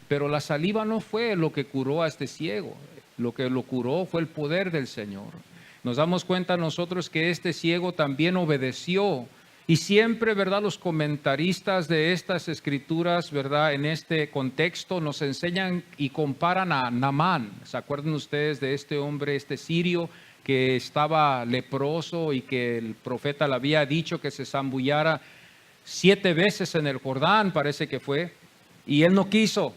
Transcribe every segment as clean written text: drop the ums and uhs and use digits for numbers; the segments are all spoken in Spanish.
Pero la saliva no fue lo que curó a este ciego. Lo que lo curó fue el poder del Señor. Nos damos cuenta nosotros que este ciego también obedeció. Y siempre, ¿verdad? Los comentaristas de estas escrituras, ¿verdad? En este contexto nos enseñan y comparan a Naamán. ¿Se acuerdan ustedes de este hombre, este sirio, que estaba leproso y que el profeta le había dicho que se zambullara 7 veces en el Jordán, parece que fue, y él no quiso?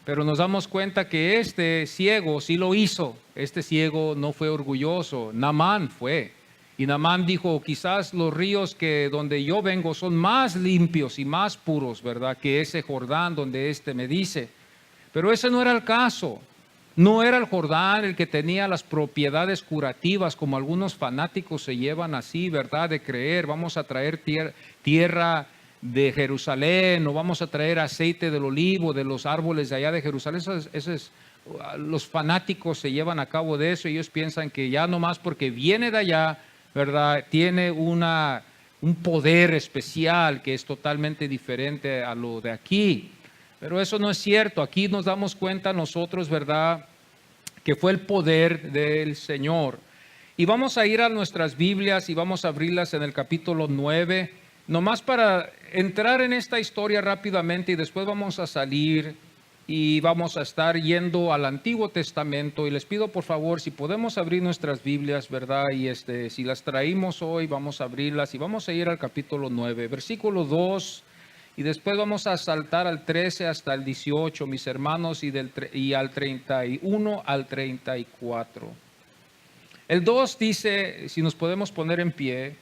Pero nos damos cuenta que este ciego sí lo hizo. Este ciego no fue orgulloso, Naamán fue. Y Naamán dijo, quizás los ríos que donde yo vengo son más limpios y más puros, ¿verdad? Que ese Jordán donde este me dice. Pero ese no era el caso. No era el Jordán el que tenía las propiedades curativas, como algunos fanáticos se llevan así, ¿verdad? De creer, vamos a traer tierra de Jerusalén, o vamos a traer aceite del olivo de los árboles de allá de Jerusalén. Los fanáticos se llevan a cabo de eso. Ellos piensan que ya nomás porque viene de allá, ¿verdad? Tiene un poder especial que es totalmente diferente a lo de aquí. Pero eso no es cierto. Aquí nos damos cuenta nosotros, ¿verdad?, que fue el poder del Señor. Y vamos a ir a nuestras Biblias y vamos a abrirlas en el capítulo 9, nomás para entrar en esta historia rápidamente, y después vamos a salir y vamos a estar yendo al Antiguo Testamento. Y les pido por favor, si podemos abrir nuestras Biblias, ¿verdad? Y si las traímos hoy, vamos a abrirlas y vamos a ir al capítulo 9, versículo 2. Y después vamos a saltar al 13 hasta el 18, mis hermanos, y al 31 al 34. El 2 dice, si nos podemos poner en pie,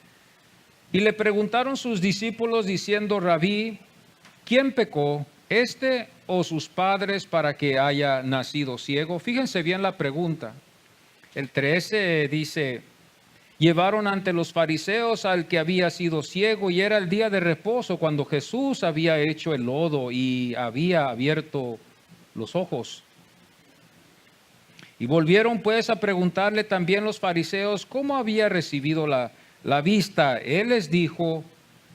y le preguntaron sus discípulos diciendo, Rabí, ¿quién pecó, este o sus padres, para que haya nacido ciego? Fíjense bien la pregunta. El 13 dice, llevaron ante los fariseos al que había sido ciego, y era el día de reposo cuando Jesús había hecho el lodo y había abierto los ojos. Y volvieron pues a preguntarle también los fariseos cómo había recibido la vista. Él les dijo,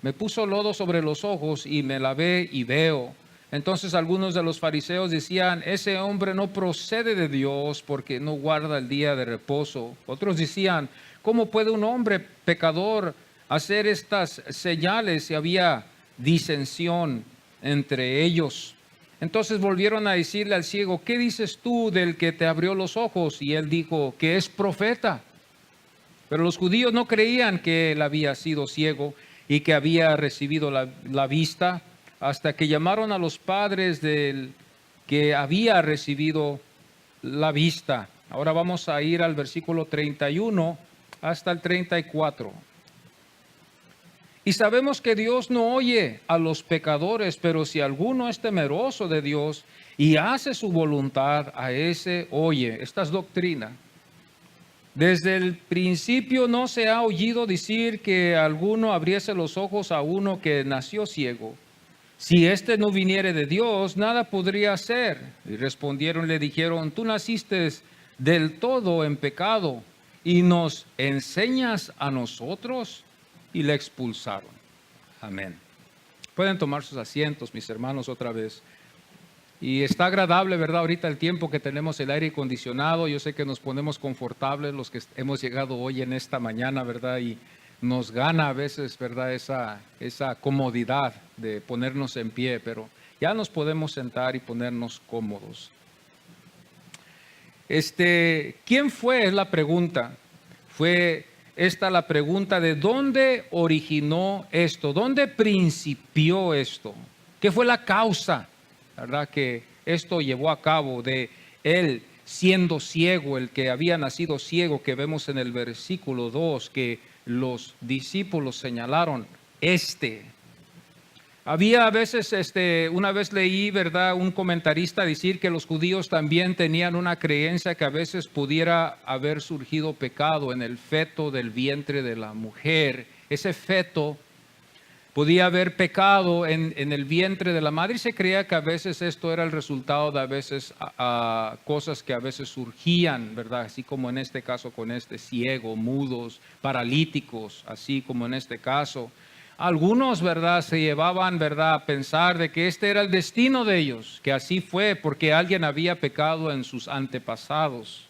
me puso lodo sobre los ojos y me lavé y veo. Entonces algunos de los fariseos decían, ese hombre no procede de Dios porque no guarda el día de reposo. Otros decían, ¿cómo puede un hombre pecador hacer estas señales? Si había disensión entre ellos. Entonces volvieron a decirle al ciego, ¿qué dices tú del que te abrió los ojos? Y él dijo, que es profeta. Pero los judíos no creían que él había sido ciego y que había recibido la vista, hasta que llamaron a los padres del que había recibido la vista. Ahora vamos a ir al versículo 31 hasta el 34. Y sabemos que Dios no oye a los pecadores, pero si alguno es temeroso de Dios y hace su voluntad, a ese oye. Esta es doctrina. Desde el principio no se ha oído decir que alguno abriese los ojos a uno que nació ciego. Si éste no viniere de Dios, nada podría hacer. Y respondieron, le dijeron, tú naciste del todo en pecado y nos enseñas a nosotros. Y le expulsaron. Amén. Pueden tomar sus asientos, mis hermanos, otra vez. Y está agradable, ¿verdad? Ahorita el tiempo que tenemos el aire acondicionado, yo sé que nos ponemos confortables los que hemos llegado hoy en esta mañana, ¿verdad? Y nos gana a veces, ¿verdad? Esa comodidad de ponernos en pie, pero ya nos podemos sentar y ponernos cómodos. ¿Quién fue? Es la pregunta. Fue esta la pregunta de dónde originó esto, dónde principió esto, qué fue la causa, ¿verdad?, que esto llevó a cabo de él siendo ciego, el que había nacido ciego, que vemos en el versículo 2, que los discípulos señalaron, Había a veces, una vez leí, ¿verdad?, un comentarista decir que los judíos también tenían una creencia que a veces pudiera haber surgido pecado en el feto del vientre de la mujer. Ese feto podía haber pecado en el vientre de la madre, y se creía que a veces esto era el resultado de a veces cosas que a veces surgían, ¿verdad? Así como en este caso con ciego, mudos, paralíticos, así como en este caso. Algunos, ¿verdad?, se llevaban, ¿verdad?, a pensar de que este era el destino de ellos, que así fue porque alguien había pecado en sus antepasados.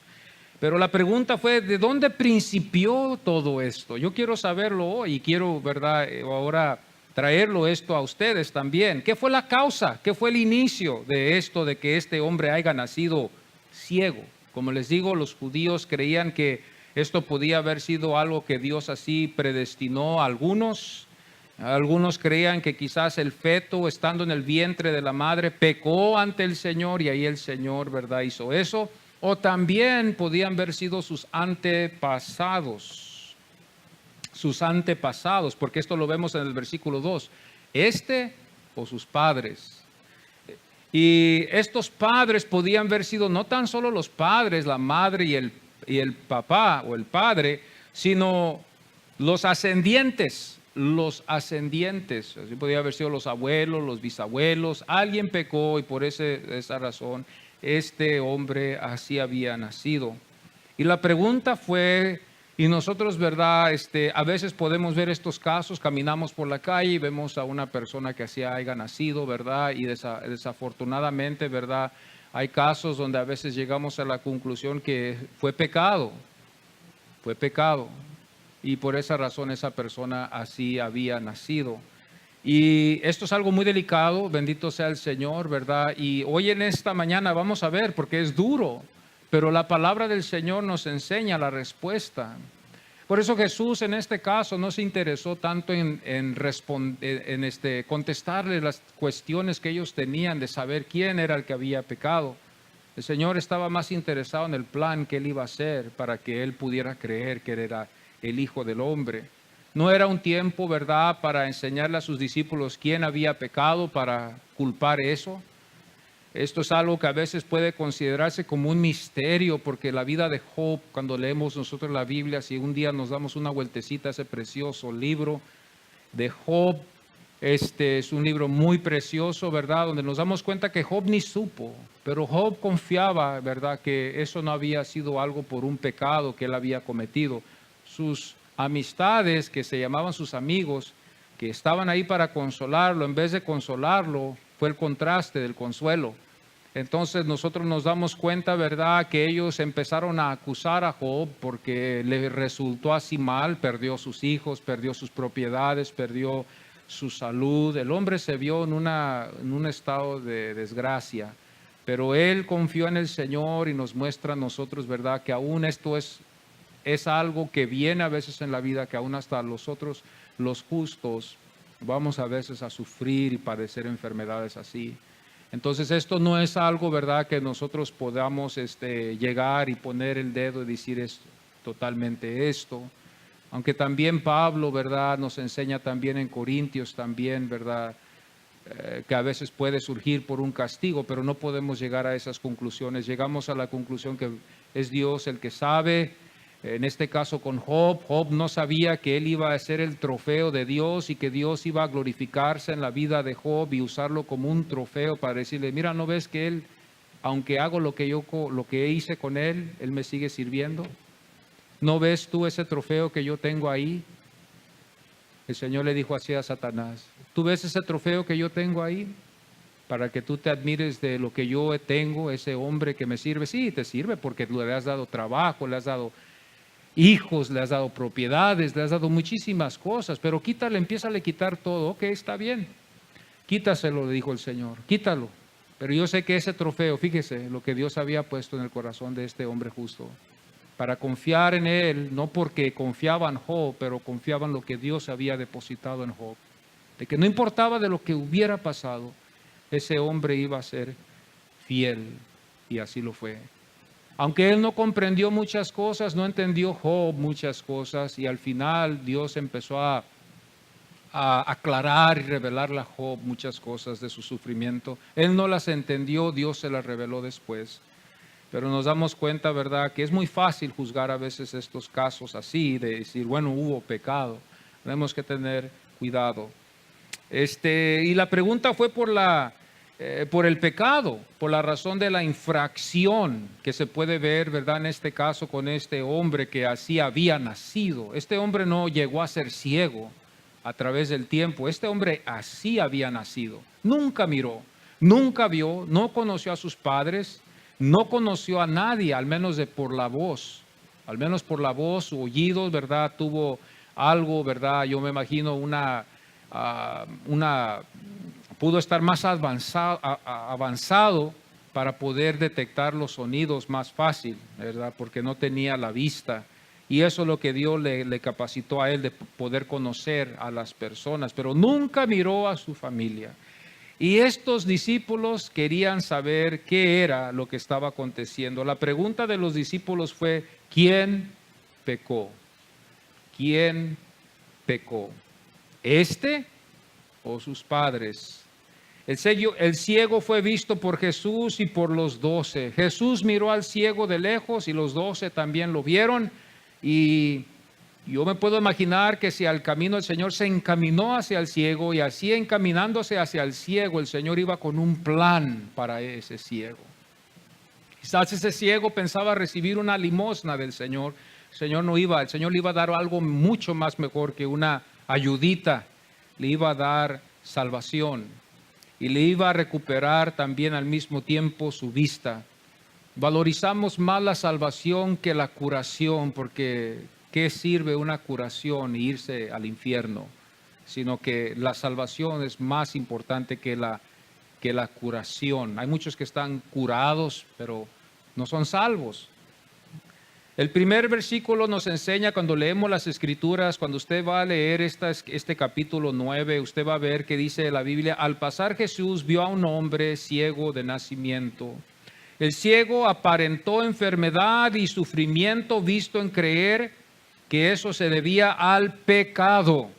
Pero la pregunta fue, ¿de dónde principió todo esto? Yo quiero saberlo hoy y quiero, ¿verdad?, ahora traerlo esto a ustedes también. ¿Qué fue la causa? ¿Qué fue el inicio de esto, de que este hombre haya nacido ciego? Como les digo, los judíos creían que esto podía haber sido algo que Dios así predestinó a algunos. Algunos creían que quizás el feto, estando en el vientre de la madre, pecó ante el Señor y ahí el Señor, ¿verdad?, hizo eso. O también podían haber sido sus antepasados, porque esto lo vemos en el versículo 2, o sus padres. Y estos padres podían haber sido no tan solo los padres, la madre y el papá o el padre, sino los ascendientes. Así podía haber sido los abuelos, los bisabuelos. Alguien pecó y por esa razón este hombre así había nacido. Y la pregunta fue, y nosotros, ¿verdad?, a veces podemos ver estos casos, caminamos por la calle y vemos a una persona que así haya nacido, ¿verdad? Y desafortunadamente, ¿verdad?, hay casos donde a veces llegamos a la conclusión que fue pecado. Y por esa razón esa persona así había nacido. Y esto es algo muy delicado, bendito sea el Señor, ¿verdad? Y hoy en esta mañana vamos a ver, porque es duro, pero la palabra del Señor nos enseña la respuesta. Por eso Jesús en este caso no se interesó tanto en contestarles las cuestiones que ellos tenían de saber quién era el que había pecado. El Señor estaba más interesado en el plan que Él iba a hacer para que Él pudiera creer que Él era el Hijo del Hombre. No era un tiempo, ¿verdad?, para enseñarle a sus discípulos quién había pecado, para culpar eso. Esto es algo que a veces puede considerarse como un misterio, porque la vida de Job, cuando leemos nosotros la Biblia, si un día nos damos una vueltecita a ese precioso libro de Job, es un libro muy precioso, ¿verdad?, donde nos damos cuenta que Job ni supo, pero Job confiaba, ¿verdad?, que eso no había sido algo por un pecado que él había cometido. Sus amistades, que se llamaban sus amigos, que estaban ahí para consolarlo, en vez de consolarlo, fue el contraste del consuelo. Entonces nosotros nos damos cuenta, ¿verdad?, que ellos empezaron a acusar a Job porque le resultó así mal, perdió sus hijos, perdió sus propiedades, perdió su salud. El hombre se vio en un estado de desgracia, pero él confió en el Señor y nos muestra a nosotros, ¿verdad?, que aún esto es algo que viene a veces en la vida, que aún hasta nosotros, los justos, vamos a veces a sufrir y padecer enfermedades así. Entonces esto no es algo, ¿verdad?, que nosotros podamos llegar y poner el dedo y decir es totalmente esto. Aunque también Pablo, ¿verdad?, nos enseña también en Corintios también, ¿verdad?, que a veces puede surgir por un castigo, pero no podemos llegar a esas conclusiones. Llegamos a la conclusión que es Dios el que sabe. En este caso con Job, Job no sabía que él iba a ser el trofeo de Dios y que Dios iba a glorificarse en la vida de Job y usarlo como un trofeo para decirle, mira, ¿no ves que él, aunque hago lo que hice con él, él me sigue sirviendo? ¿No ves tú ese trofeo que yo tengo ahí? El Señor le dijo así a Satanás, ¿tú ves ese trofeo que yo tengo ahí? Para que tú te admires de lo que yo tengo, ese hombre que me sirve. Sí, te sirve porque le has dado trabajo, le has dado hijos, le has dado propiedades, le has dado muchísimas cosas, pero quítale, empieza a quitar todo. Ok, está bien, quítaselo, le dijo el Señor, quítalo. Pero yo sé que ese trofeo, fíjese lo que Dios había puesto en el corazón de este hombre justo, para confiar en él, no porque confiaba en Job, pero confiaba en lo que Dios había depositado en Job, de que no importaba de lo que hubiera pasado, ese hombre iba a ser fiel, y así lo fue. Aunque él no comprendió muchas cosas, no entendió Job muchas cosas, y al final Dios empezó a aclarar y revelarle a Job muchas cosas de su sufrimiento. Él no las entendió, Dios se las reveló después. Pero nos damos cuenta, ¿verdad?, que es muy fácil juzgar a veces estos casos así, de decir, bueno, hubo pecado. Tenemos que tener cuidado. Y la pregunta fue por el pecado, por la razón de la infracción que se puede ver, ¿verdad?, en este caso con este hombre que así había nacido. Este hombre no llegó a ser ciego, a través del tiempo. Este hombre así había nacido. Nunca miró, nunca vio, no conoció a sus padres, no conoció a nadie, al menos por la voz. Al menos por la voz, su oído, ¿verdad? Tuvo algo, ¿verdad? Yo me imagino pudo estar más avanzado para poder detectar los sonidos más fácil, ¿verdad? Porque no tenía la vista. Y eso es lo que Dios le capacitó a él de poder conocer a las personas, pero nunca miró a su familia. Y estos discípulos querían saber qué era lo que estaba aconteciendo. La pregunta de los discípulos fue, ¿quién pecó? ¿Quién pecó? ¿Este o sus padres? El ciego fue visto por Jesús y por los 12. Jesús miró al ciego de lejos y los 12 también lo vieron. Y yo me puedo imaginar que si al camino el Señor se encaminó hacia el ciego y así encaminándose hacia el ciego, el Señor iba con un plan para ese ciego. Quizás ese ciego pensaba recibir una limosna del Señor. El Señor le iba a dar algo mucho más mejor que una ayudita. Le iba a dar salvación y le iba a recuperar también al mismo tiempo su vista. Valorizamos más la salvación que la curación, porque ¿qué sirve una curación e irse al infierno? Sino que la salvación es más importante que la curación. Hay muchos que están curados, pero no son salvos. El primer versículo nos enseña, cuando leemos las Escrituras, cuando usted va a leer este capítulo 9, usted va a ver que dice la Biblia, al pasar Jesús vio a un hombre ciego de nacimiento. El ciego aparentó enfermedad y sufrimiento, visto en creer que eso se debía al pecado.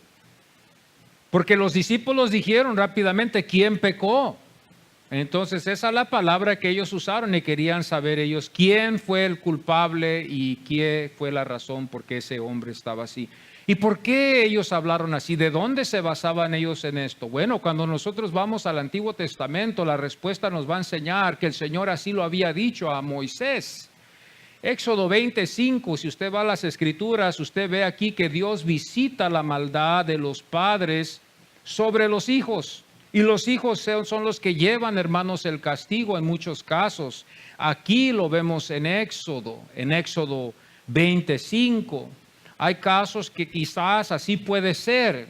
Porque los discípulos dijeron rápidamente, ¿quién pecó? Entonces esa es la palabra que ellos usaron y querían saber ellos quién fue el culpable y qué fue la razón por qué ese hombre estaba así. ¿Y por qué ellos hablaron así? ¿De dónde se basaban ellos en esto? Bueno, cuando nosotros vamos al Antiguo Testamento, la respuesta nos va a enseñar que el Señor así lo había dicho a Moisés. Éxodo 25, si usted va a las Escrituras, usted ve aquí que Dios visita la maldad de los padres sobre los hijos. Y los hijos son los que llevan, hermanos, el castigo en muchos casos. Aquí lo vemos en Éxodo 25. Hay casos que quizás así puede ser.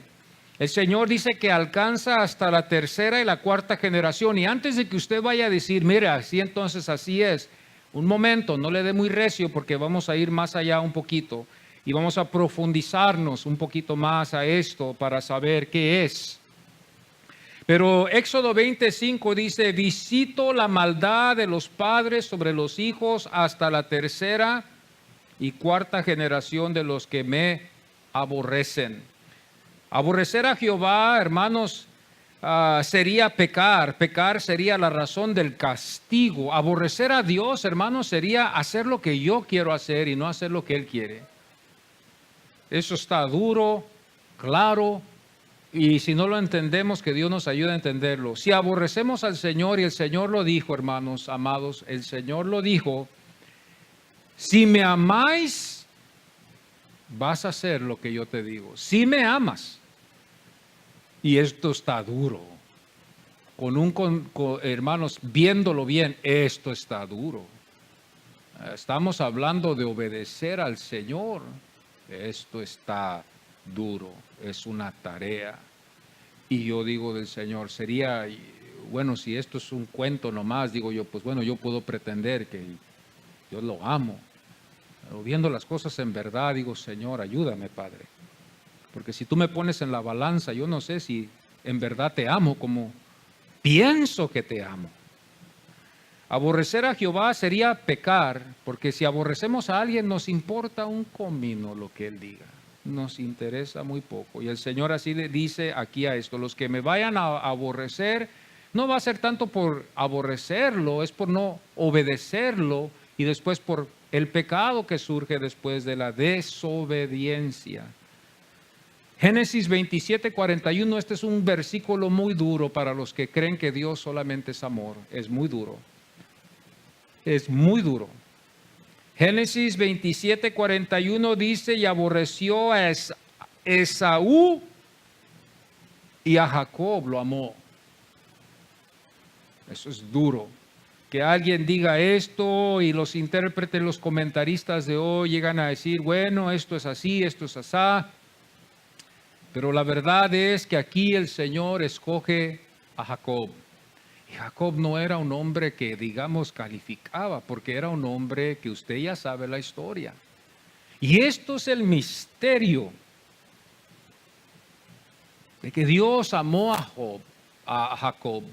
El Señor dice que alcanza hasta la tercera y la cuarta generación. Y antes de que usted vaya a decir, mire, así entonces así es. Un momento, no le dé muy recio porque vamos a ir más allá un poquito. Y vamos a profundizarnos un poquito más a esto para saber qué es. Pero Éxodo 25 dice, visito la maldad de los padres sobre los hijos hasta la tercera y cuarta generación de los que me aborrecen. Aborrecer a Jehová, hermanos, sería pecar. Pecar sería la razón del castigo. Aborrecer a Dios, hermanos, sería hacer lo que yo quiero hacer y no hacer lo que Él quiere. Eso está duro, claro. Y si no lo entendemos, que Dios nos ayude a entenderlo. Si aborrecemos al Señor, y el Señor lo dijo, hermanos amados, el Señor lo dijo, si me amáis, vas a hacer lo que yo te digo. Si me amas. Y esto está duro. Hermanos, viéndolo bien, esto está duro. Estamos hablando de obedecer al Señor. Esto está duro, es una tarea. Y yo digo del Señor, sería, bueno, si esto es un cuento nomás, digo yo, pues bueno, yo puedo pretender que yo lo amo. Pero viendo las cosas en verdad, digo, Señor, ayúdame, Padre. Porque si tú me pones en la balanza, yo no sé si en verdad te amo como pienso que te amo. Aborrecer a Jehová sería pecar, porque si aborrecemos a alguien nos importa un comino lo que Él diga. Nos interesa muy poco. Y el Señor así le dice aquí a esto, los que me vayan a aborrecer, no va a ser tanto por aborrecerlo, es por no obedecerlo y después por el pecado que surge después de la desobediencia. Génesis 27:41, este es un versículo muy duro para los que creen que Dios solamente es amor. Es muy duro. Es muy duro. Génesis 27:41 dice, y aborreció a Esaú y a Jacob lo amó. Eso es duro. Que alguien diga esto y los intérpretes, los comentaristas de hoy llegan a decir, bueno, esto es así, esto es asá. Pero la verdad es que aquí el Señor escoge a Jacob. Y Jacob no era un hombre que, digamos, calificaba, porque era un hombre que usted ya sabe la historia. Y esto es el misterio de que Dios amó a Jacob.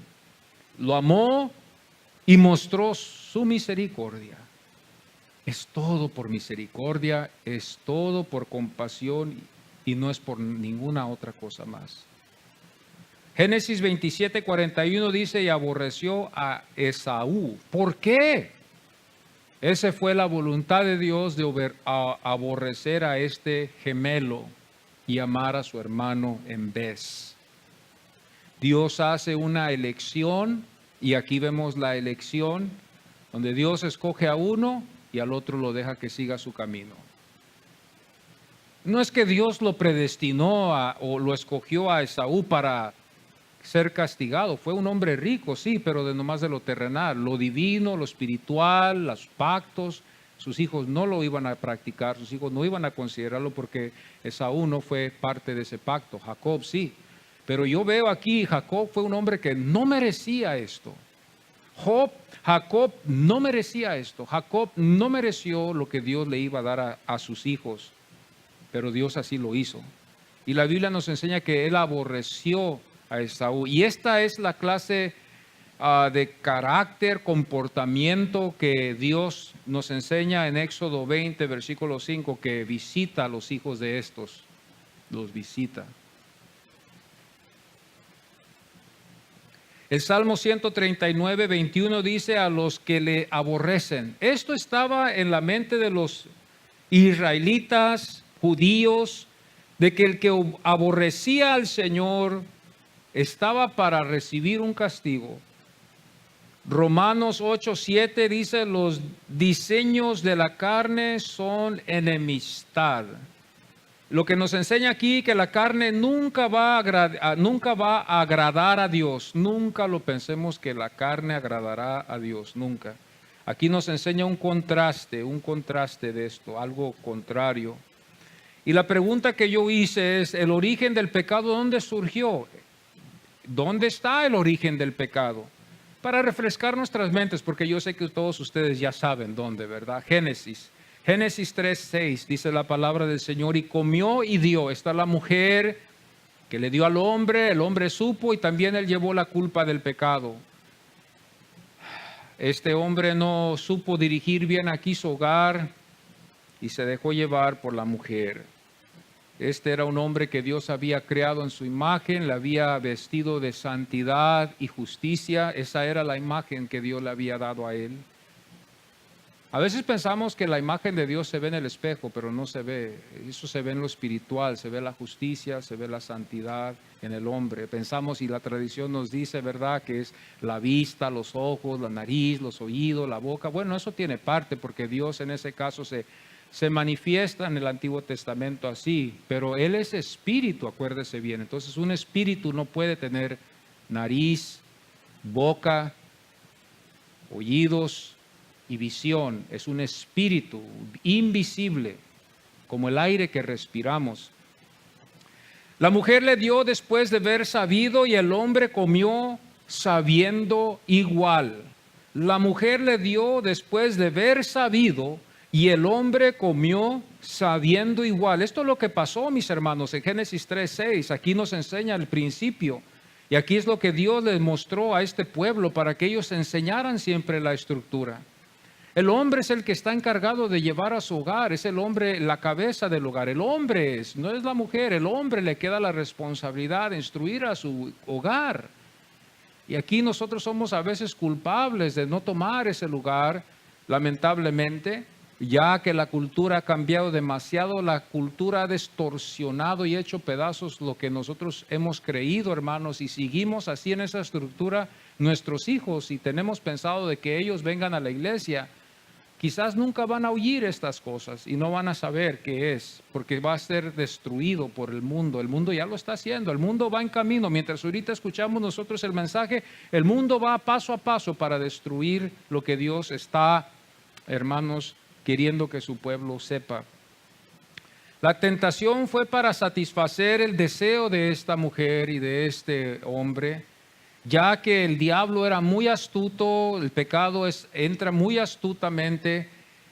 Lo amó y mostró su misericordia. Es todo por misericordia, es todo por compasión y no es por ninguna otra cosa más. Génesis 27:41 dice, y aborreció a Esaú. ¿Por qué? Esa fue la voluntad de Dios de aborrecer a este gemelo y amar a su hermano en vez. Dios hace una elección y aquí vemos la elección donde Dios escoge a uno y al otro lo deja que siga su camino. No es que Dios lo predestinó o lo escogió a Esaú para ser castigado. Fue un hombre rico, sí, pero nomás de lo terrenal. Lo divino, lo espiritual, los pactos, sus hijos no lo iban a practicar, sus hijos no iban a considerarlo porque Esaú no fue parte de ese pacto. Jacob sí. Pero yo veo aquí, Jacob fue un hombre que no merecía esto. Jacob no merecía esto. Jacob no mereció lo que Dios le iba a dar a sus hijos. Pero Dios así lo hizo. Y la Biblia nos enseña que él aborreció a Esaú. Y esta es la clase de carácter, comportamiento que Dios nos enseña en Éxodo 20, versículo 5, que visita a los hijos de estos. Los visita. El Salmo 139, 21 dice a los que le aborrecen. Esto estaba en la mente de los israelitas, judíos, de que el que aborrecía al Señor estaba para recibir un castigo. Romanos 8:7 dice, los diseños de la carne son enemistad. Lo que nos enseña aquí que la carne nunca va a agradar a Dios. Nunca lo pensemos que la carne agradará a Dios, nunca. Aquí nos enseña un contraste de esto, algo contrario. Y la pregunta que yo hice es, ¿el origen del pecado dónde surgió? ¿Dónde está el origen del pecado? Para refrescar nuestras mentes, porque yo sé que todos ustedes ya saben dónde, ¿verdad? Génesis 3:6 dice la palabra del Señor, y comió y dio. Está la mujer que le dio al hombre, el hombre supo y también él llevó la culpa del pecado. Este hombre no supo dirigir bien aquí su hogar y se dejó llevar por la mujer. Este era un hombre que Dios había creado en su imagen, le había vestido de santidad y justicia. Esa era la imagen que Dios le había dado a él. A veces pensamos que la imagen de Dios se ve en el espejo, pero no se ve. Eso se ve en lo espiritual, se ve la justicia, se ve la santidad en el hombre. Pensamos y la tradición nos dice, ¿verdad?, que es la vista, los ojos, la nariz, los oídos, la boca. Bueno, eso tiene parte porque Dios en ese caso se manifiesta en el Antiguo Testamento así, pero Él es espíritu, acuérdese bien. Entonces un espíritu no puede tener nariz, boca, oídos y visión. Es un espíritu invisible, como el aire que respiramos. La mujer le dio después de haber sabido y el hombre comió sabiendo igual. La mujer le dio después de haber sabido y el hombre comió sabiendo igual. Esto es lo que pasó, mis hermanos, en Génesis 3:6. Aquí nos enseña el principio. Y aquí es lo que Dios les mostró a este pueblo para que ellos enseñaran siempre la estructura. El hombre es el que está encargado de llevar a su hogar, es el hombre la cabeza del hogar. El hombre no es la mujer, el hombre le queda la responsabilidad de instruir a su hogar. Y aquí nosotros somos a veces culpables de no tomar ese lugar, lamentablemente, ya que la cultura ha cambiado demasiado, la cultura ha distorsionado y hecho pedazos lo que nosotros hemos creído, hermanos, y seguimos así en esa estructura nuestros hijos y tenemos pensado de que ellos vengan a la iglesia. quizás nunca van a oír estas cosas y no van a saber qué es, porque va a ser destruido por el mundo. El mundo ya lo está haciendo, el mundo va en camino. Mientras ahorita escuchamos nosotros el mensaje, el mundo va paso a paso para destruir lo que Dios está, hermanos, queriendo que su pueblo sepa. La tentación fue para satisfacer el deseo de esta mujer y de este hombre, ya que el diablo era muy astuto, el pecado entra muy astutamente.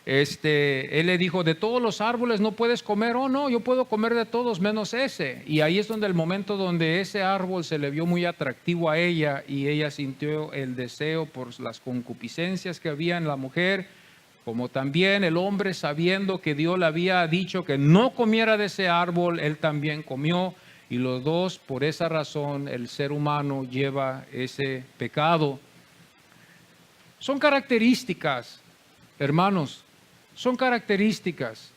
Él le dijo, de todos los árboles no puedes comer. Oh no, yo puedo comer de todos menos ese. Y ahí es donde el momento donde ese árbol se le vio muy atractivo a ella y ella sintió el deseo por las concupiscencias que había en la mujer, como también el hombre, sabiendo que Dios le había dicho que no comiera de ese árbol, él también comió. Y los dos, por esa razón, el ser humano lleva ese pecado. Son características, hermanos, son características.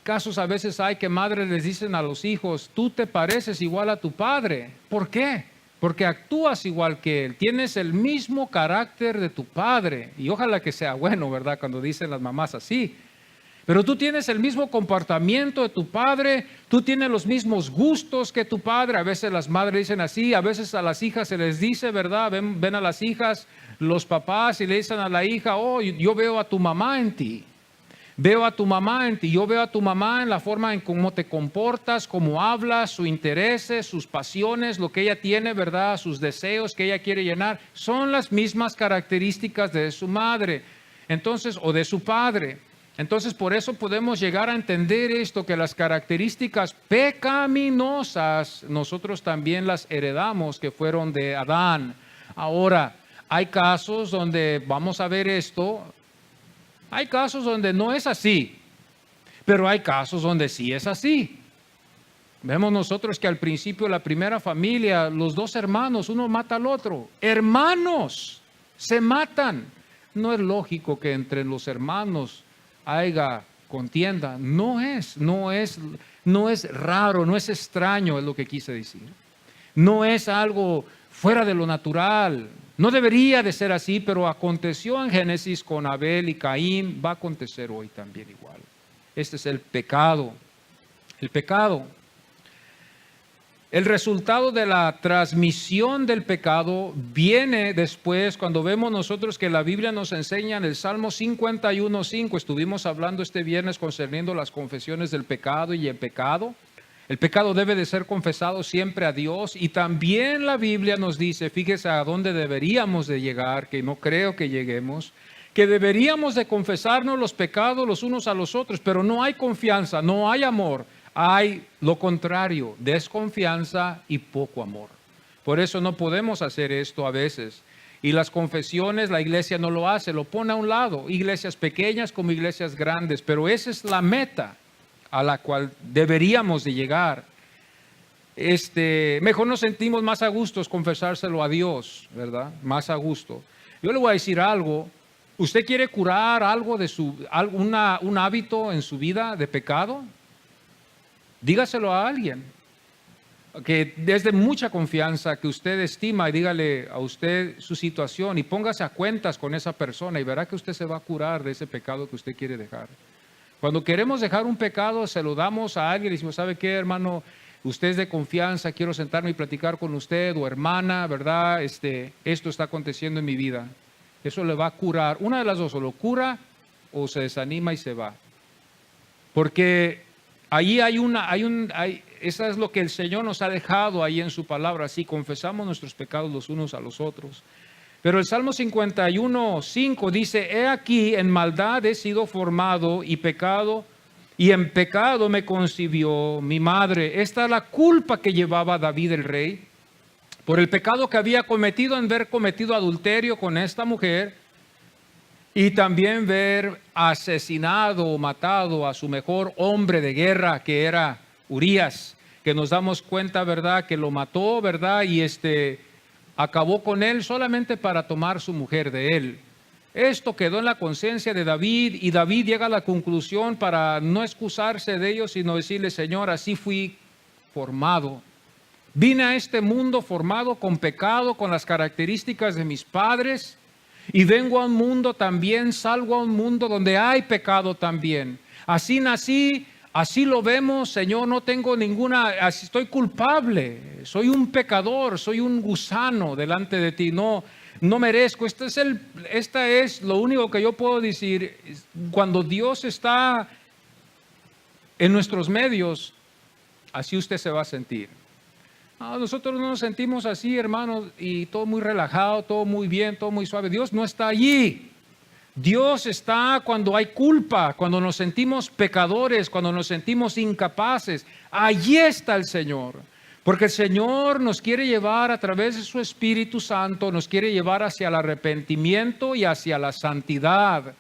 Casos a veces hay que madres les dicen a los hijos, tú te pareces igual a tu padre. ¿Por qué? Porque actúas igual que él, tienes el mismo carácter de tu padre. Y ojalá que sea bueno, ¿verdad? Cuando dicen las mamás así. Pero tú tienes el mismo comportamiento de tu padre, tú tienes los mismos gustos que tu padre. A veces las madres dicen así, a veces a las hijas se les dice, ¿verdad? Ven a las hijas, los papás y le dicen a la hija, oh, yo veo a tu mamá en ti. Veo a tu mamá en ti, yo veo a tu mamá en la forma en cómo te comportas, cómo hablas, sus intereses, sus pasiones, lo que ella tiene, ¿verdad? Sus deseos que ella quiere llenar, son las mismas características de su madre, entonces, o de su padre. Entonces, por eso podemos llegar a entender esto, que las características pecaminosas nosotros también las heredamos, que fueron de Adán. Ahora, hay casos donde, vamos a ver esto, hay casos donde no es así, pero hay casos donde sí es así. Vemos nosotros que al principio la primera familia, los dos hermanos, uno mata al otro. Hermanos, se matan. No es lógico que entre los hermanos haya contienda. No es raro, no es extraño, es lo que quise decir. No es algo fuera de lo natural. No debería de ser así, pero aconteció en Génesis con Abel y Caín, va a acontecer hoy también igual. Este es el pecado. El pecado. El resultado de la transmisión del pecado viene después, cuando vemos nosotros que la Biblia nos enseña en el Salmo 51:5, estuvimos hablando este viernes concerniendo las confesiones del pecado y el pecado. El pecado debe de ser confesado siempre a Dios, y también la Biblia nos dice, fíjese a dónde deberíamos de llegar, que no creo que lleguemos, que deberíamos de confesarnos los pecados los unos a los otros, pero no hay confianza, no hay amor. Hay lo contrario, desconfianza y poco amor. Por eso no podemos hacer esto a veces. Y las confesiones, la iglesia no lo hace, lo pone a un lado. Iglesias pequeñas como iglesias grandes, pero esa es la meta a la cual deberíamos de llegar. Mejor nos sentimos más a gusto confesárselo a Dios, ¿verdad? Más a gusto. Yo le voy a decir algo. ¿Usted quiere curar algo de un hábito en su vida de pecado? Dígaselo a alguien que desde mucha confianza, que usted estima, y dígale a usted su situación y póngase a cuentas con esa persona y verá que usted se va a curar de ese pecado que usted quiere dejar. Cuando queremos dejar un pecado, se lo damos a alguien y decimos, ¿sabe qué, hermano? Usted es de confianza, quiero sentarme y platicar con usted, o hermana, ¿verdad? Esto está aconteciendo en mi vida. Eso le va a curar. Una de las dos, o lo cura o se desanima y se va. Porque ahí esa es lo que el Señor nos ha dejado ahí en su palabra. Así confesamos nuestros pecados los unos a los otros. Pero el Salmo 51:5 dice, he aquí en maldad he sido formado y en pecado me concibió mi madre. Esta es la culpa que llevaba David el rey por el pecado que había cometido en haber cometido adulterio con esta mujer y también ver asesinado o matado a su mejor hombre de guerra, que era Urías, que nos damos cuenta, ¿verdad?, que lo mató, ¿verdad?, y acabó con él solamente para tomar su mujer de él. Esto quedó en la conciencia de David, y David llega a la conclusión, para no excusarse de ellos, sino decirle, Señor, así fui formado. Vine a este mundo formado con pecado, con las características de mis padres, Y vengo a un mundo también, salgo a un mundo donde hay pecado también. Así nací, así lo vemos, Señor, no tengo ninguna, estoy culpable, soy un pecador, soy un gusano delante de ti, no merezco. Esta es lo único que yo puedo decir. Cuando Dios está en nuestros medios, así usted se va a sentir. Nosotros no nos sentimos así, hermanos, y todo muy relajado, todo muy bien, todo muy suave. Dios no está allí. Dios está cuando hay culpa, cuando nos sentimos pecadores, cuando nos sentimos incapaces. Allí está el Señor. Porque el Señor nos quiere llevar a través de su Espíritu Santo, nos quiere llevar hacia el arrepentimiento y hacia la santidad.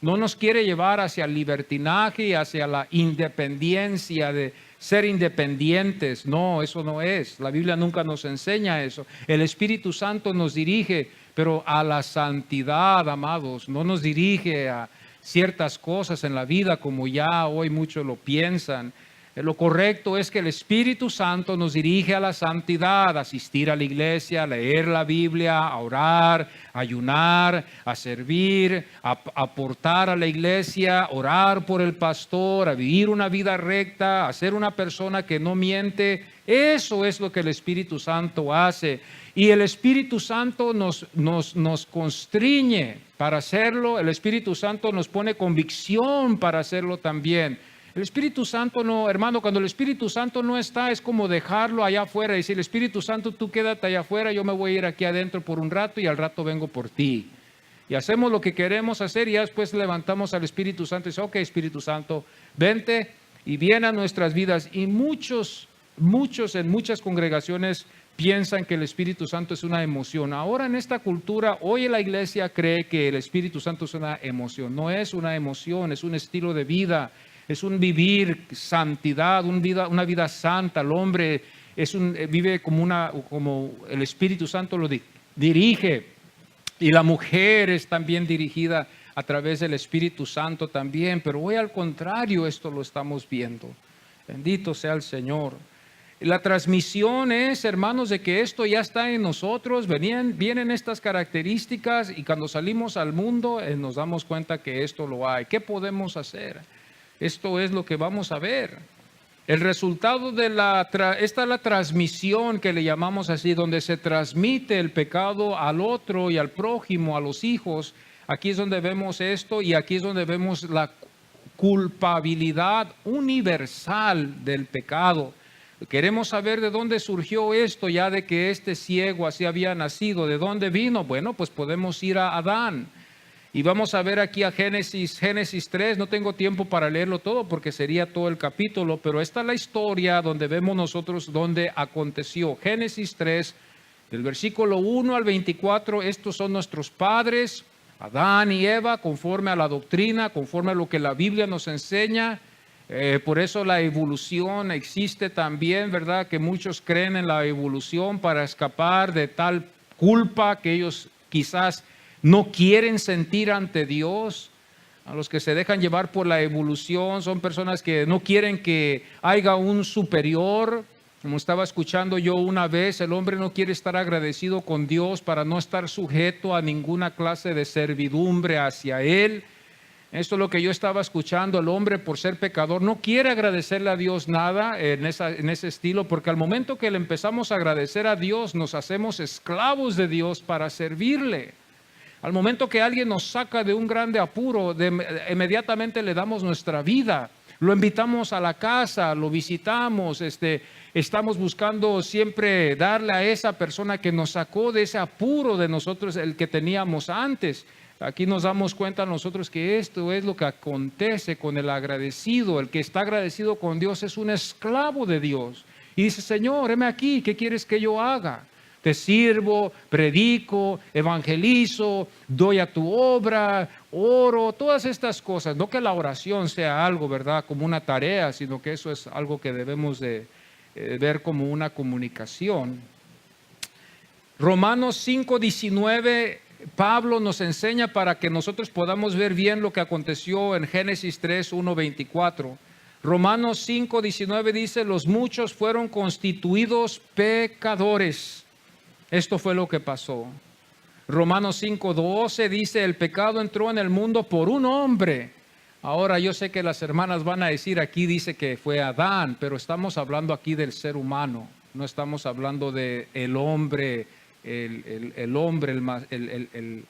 No nos quiere llevar hacia el libertinaje y hacia la independencia de ser independientes. No, eso no es. La Biblia nunca nos enseña eso. El Espíritu Santo nos dirige, pero a la santidad, amados. No nos dirige a ciertas cosas en la vida como ya hoy muchos lo piensan. Lo correcto es que el Espíritu Santo nos dirige a la santidad, a asistir a la iglesia, a leer la Biblia, a orar, a ayunar, a servir, a aportar a la iglesia, orar por el pastor, a vivir una vida recta, a ser una persona que no miente. Eso es lo que el Espíritu Santo hace. Y el Espíritu Santo nos constriñe para hacerlo. El Espíritu Santo nos pone convicción para hacerlo también. El Espíritu Santo no, hermano, cuando el Espíritu Santo no está, es como dejarlo allá afuera y decir: Espíritu Santo, tú quédate allá afuera, yo me voy a ir aquí adentro por un rato y al rato vengo por ti. Y hacemos lo que queremos hacer y ya después levantamos al Espíritu Santo y dice: ok, Espíritu Santo, vente y viene a nuestras vidas. Y muchos en muchas congregaciones piensan que el Espíritu Santo es una emoción. Ahora en esta cultura, hoy la iglesia cree que el Espíritu Santo es una emoción. No es una emoción, es un estilo de vida. Es un vivir santidad, una vida santa. El hombre vive como el Espíritu Santo lo dirige. Y la mujer es también dirigida a través del Espíritu Santo también. Pero hoy al contrario, esto lo estamos viendo. Bendito sea el Señor. La transmisión es, hermanos, de que esto ya está en nosotros. Vienen estas características y cuando salimos al mundo nos damos cuenta que esto lo hay. ¿Qué podemos hacer? Esto es lo que vamos a ver. El resultado de esta es la transmisión que le llamamos así, donde se transmite el pecado al otro y al prójimo, a los hijos. Aquí es donde vemos esto y aquí es donde vemos la culpabilidad universal del pecado. Queremos saber de dónde surgió esto, ya de que este ciego así había nacido. ¿De dónde vino? Bueno, pues podemos ir a Adán. Y vamos a ver aquí a Génesis 3, no tengo tiempo para leerlo todo porque sería todo el capítulo, pero esta es la historia donde vemos nosotros dónde aconteció. Génesis 3, del versículo 1 al 24, estos son nuestros padres, Adán y Eva, conforme a la doctrina, conforme a lo que la Biblia nos enseña. Por eso la evolución existe también, ¿verdad? Que muchos creen en la evolución para escapar de tal culpa que ellos quizás no quieren sentir ante Dios. A los que se dejan llevar por la evolución son personas que no quieren que haya un superior. Como estaba escuchando yo una vez, el hombre no quiere estar agradecido con Dios para no estar sujeto a ninguna clase de servidumbre hacia Él. Esto es lo que yo estaba escuchando. El hombre, por ser pecador, no quiere agradecerle a Dios nada en ese estilo, porque al momento que le empezamos a agradecer a Dios, nos hacemos esclavos de Dios para servirle. Al momento que alguien nos saca de un grande apuro, inmediatamente le damos nuestra vida. Lo invitamos a la casa, lo visitamos, estamos buscando siempre darle a esa persona que nos sacó de ese apuro de nosotros, el que teníamos antes. Aquí nos damos cuenta nosotros que esto es lo que acontece con el agradecido. El que está agradecido con Dios es un esclavo de Dios. Y dice: Señor, heme aquí, ¿qué quieres que yo haga? Te sirvo, predico, evangelizo, doy a tu obra, oro, todas estas cosas. No que la oración sea algo, ¿verdad?, como una tarea, sino que eso es algo que debemos de ver como una comunicación. Romanos 5:19, Pablo nos enseña para que nosotros podamos ver bien lo que aconteció en Génesis 3:1-24. Romanos 5:19 dice: los muchos fueron constituidos pecadores. Esto fue lo que pasó. Romanos 5:12 dice, el pecado entró en el mundo por un hombre. Ahora yo sé que las hermanas van a decir, aquí dice que fue Adán, pero estamos hablando aquí del ser humano. No estamos hablando de el hombre, el hombre,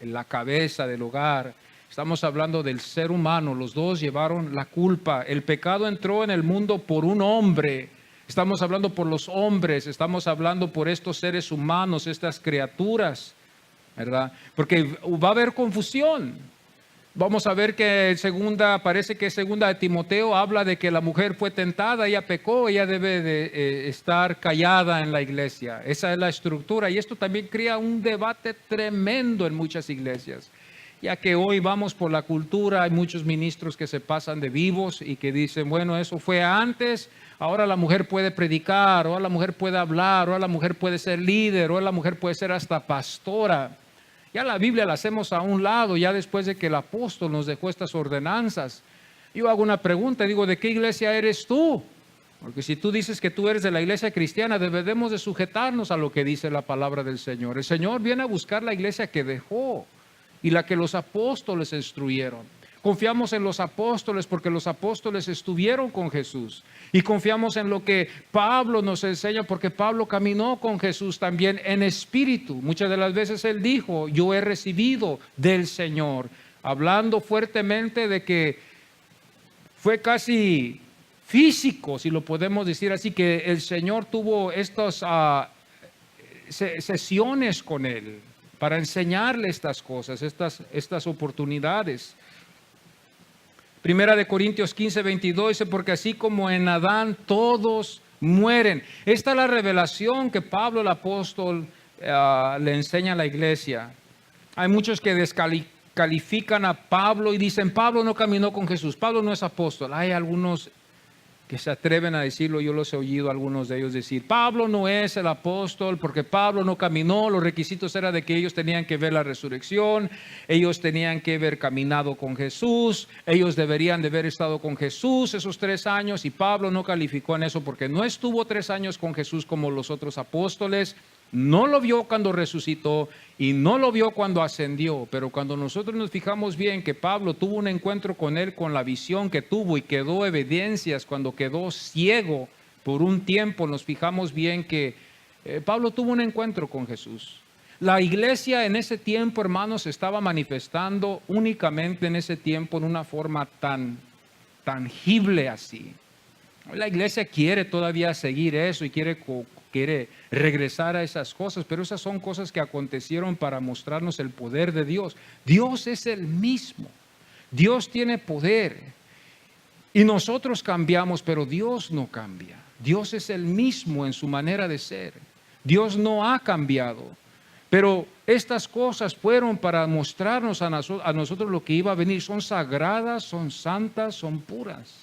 la cabeza del hogar. Estamos hablando del ser humano. Los dos llevaron la culpa. El pecado entró en el mundo por un hombre. Estamos hablando por los hombres. Estamos hablando por estos seres humanos, estas criaturas, ¿verdad? Porque va a haber confusión. Vamos a ver que parece que segunda de Timoteo habla de que la mujer fue tentada, ella pecó, ella debe de estar callada en la iglesia. Esa es la estructura, y esto también crea un debate tremendo en muchas iglesias. Ya que hoy vamos por la cultura, hay muchos ministros que se pasan de vivos y que dicen, bueno, eso fue antes, ahora la mujer puede predicar, ahora la mujer puede hablar, ahora la mujer puede ser líder, ahora la mujer puede ser hasta pastora. Ya la Biblia la hacemos a un lado, ya después de que el apóstol nos dejó estas ordenanzas. Yo hago una pregunta, digo, ¿de qué iglesia eres tú? Porque si tú dices que tú eres de la iglesia cristiana, debemos de sujetarnos a lo que dice la palabra del Señor. El Señor viene a buscar la iglesia que dejó y la que los apóstoles instruyeron. Confiamos en los apóstoles porque los apóstoles estuvieron con Jesús. Y confiamos en lo que Pablo nos enseña porque Pablo caminó con Jesús también en espíritu. Muchas de las veces él dijo, yo he recibido del Señor, hablando fuertemente de que fue casi físico, si lo podemos decir así, que el Señor tuvo estas sesiones con él para enseñarle estas cosas, estas oportunidades. Primera de Corintios 15:22 dice, porque así como en Adán todos mueren. Esta es la revelación que Pablo el apóstol le enseña a la iglesia. Hay muchos que descalifican a Pablo y dicen, Pablo no caminó con Jesús, Pablo no es apóstol. Hay algunos que se atreven a decirlo, yo los he oído a algunos de ellos decir, Pablo no es el apóstol porque Pablo no caminó, los requisitos eran de que ellos tenían que ver la resurrección, ellos tenían que haber caminado con Jesús, ellos deberían de haber estado con Jesús esos 3 años y Pablo no calificó en eso porque no estuvo 3 años con Jesús como los otros apóstoles, no lo vio cuando resucitó y no lo vio cuando ascendió, pero cuando nosotros nos fijamos bien que Pablo tuvo un encuentro con él, con la visión que tuvo y quedó evidencias cuando quedó ciego por un tiempo, nos fijamos bien que Pablo tuvo un encuentro con Jesús. La iglesia en ese tiempo, hermanos, se estaba manifestando únicamente en ese tiempo en una forma tan tangible así. La iglesia quiere todavía seguir eso y quiere regresar a esas cosas, pero esas son cosas que acontecieron para mostrarnos el poder de Dios. Dios es el mismo, Dios tiene poder y nosotros cambiamos, pero Dios no cambia. Dios es el mismo en su manera de ser, Dios no ha cambiado, pero estas cosas fueron para mostrarnos a nosotros lo que iba a venir. Son sagradas, son santas, son puras.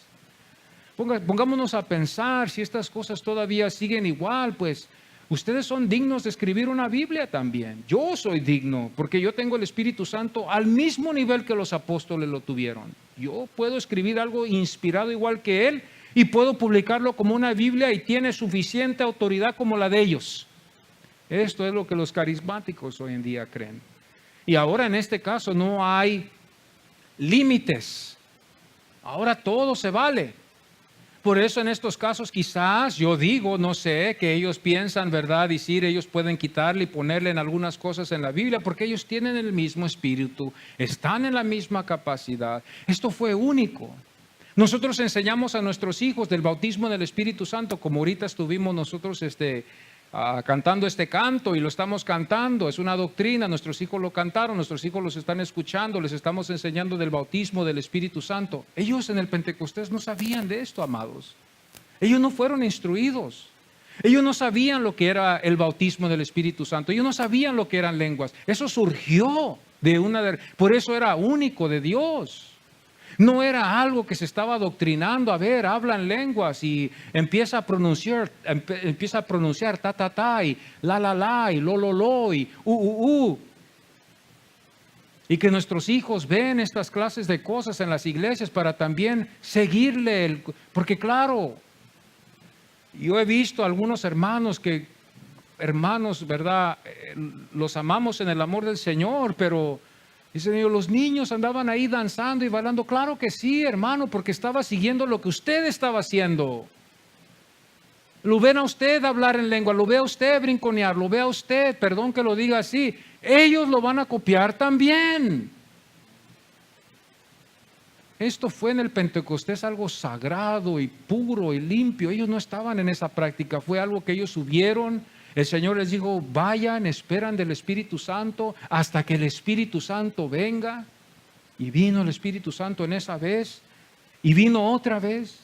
Pongámonos a pensar si estas cosas todavía siguen igual, pues ustedes son dignos de escribir una Biblia también. Yo soy digno porque yo tengo el Espíritu Santo al mismo nivel que los apóstoles lo tuvieron. Yo puedo escribir algo inspirado igual que él y puedo publicarlo como una Biblia y tiene suficiente autoridad como la de ellos. Esto es lo que los carismáticos hoy en día creen. Y ahora en este caso no hay límites. Ahora todo se vale. Por eso en estos casos quizás yo digo, no sé, que ellos piensan, ¿verdad? Decir, ellos pueden quitarle y ponerle en algunas cosas en la Biblia porque ellos tienen el mismo espíritu, están en la misma capacidad. Esto fue único. Nosotros enseñamos a nuestros hijos del bautismo del Espíritu Santo, como ahorita estuvimos nosotros cantando este canto y lo estamos cantando, es una doctrina, nuestros hijos lo cantaron, nuestros hijos los están escuchando, les estamos enseñando del bautismo del Espíritu Santo. Ellos en el Pentecostés no sabían de esto, amados. Ellos no fueron instruidos. Ellos no sabían lo que era el bautismo del Espíritu Santo. Ellos no sabían lo que eran lenguas. Eso surgió por eso era único de Dios. No era algo que se estaba adoctrinando, a ver, hablan lenguas y empieza a pronunciar ta, ta, ta, y la, y lo, y Y que nuestros hijos ven estas clases de cosas en las iglesias para también seguirle, porque claro, yo he visto algunos hermanos que hermanos, ¿verdad? Los amamos en el amor del Señor, pero dicen ellos, los niños andaban ahí danzando y bailando. Claro que sí, hermano, porque estaba siguiendo lo que usted estaba haciendo. Lo ven a usted hablar en lengua, lo ve a usted brinconear, lo ve a usted, perdón que lo diga así, ellos lo van a copiar también. Esto fue en el Pentecostés algo sagrado y puro y limpio. Ellos no estaban en esa práctica, fue algo que ellos subieron. El Señor les dijo, vayan, esperan del Espíritu Santo hasta que el Espíritu Santo venga. Y vino el Espíritu Santo en esa vez y vino otra vez.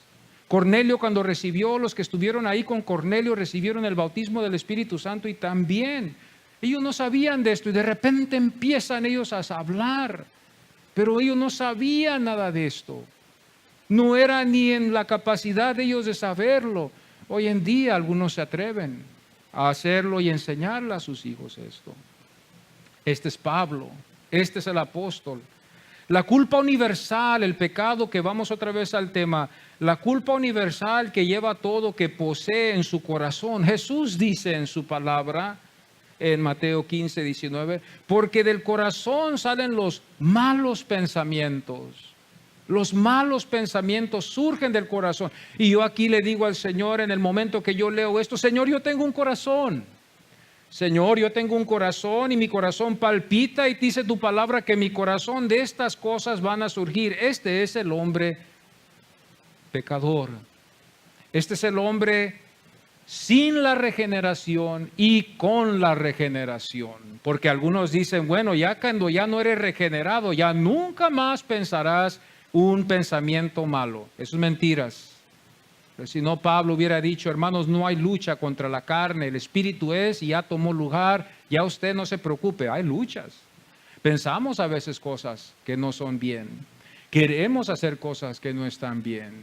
Cornelio, cuando recibió, los que estuvieron ahí con Cornelio recibieron el bautismo del Espíritu Santo y también. Ellos no sabían de esto y de repente empiezan ellos a hablar, pero ellos no sabían nada de esto. No era ni en la capacidad de ellos de saberlo. Hoy en día algunos se atreven a hacerlo y enseñarle a sus hijos esto. Este es Pablo, este es el apóstol. La culpa universal, el pecado, que vamos otra vez al tema, la culpa universal que lleva todo, que posee en su corazón. Jesús dice en su palabra, en Mateo 15, 19, porque del corazón salen los malos pensamientos. Los malos pensamientos surgen del corazón. Y yo aquí le digo al Señor, en el momento que yo leo esto, Señor, yo tengo un corazón. Señor, yo tengo un corazón y mi corazón palpita y dice tu palabra que mi corazón de estas cosas van a surgir. Este es el hombre pecador. Este es el hombre sin la regeneración y con la regeneración. Porque algunos dicen, bueno, ya cuando ya no eres regenerado, ya nunca más pensarás un pensamiento malo. Eso es mentiras. Pero si no, Pablo hubiera dicho, hermanos, no hay lucha contra la carne, el Espíritu es y ya tomó lugar, ya usted no se preocupe, hay luchas. Pensamos a veces cosas que no son bien, queremos hacer cosas que no están bien,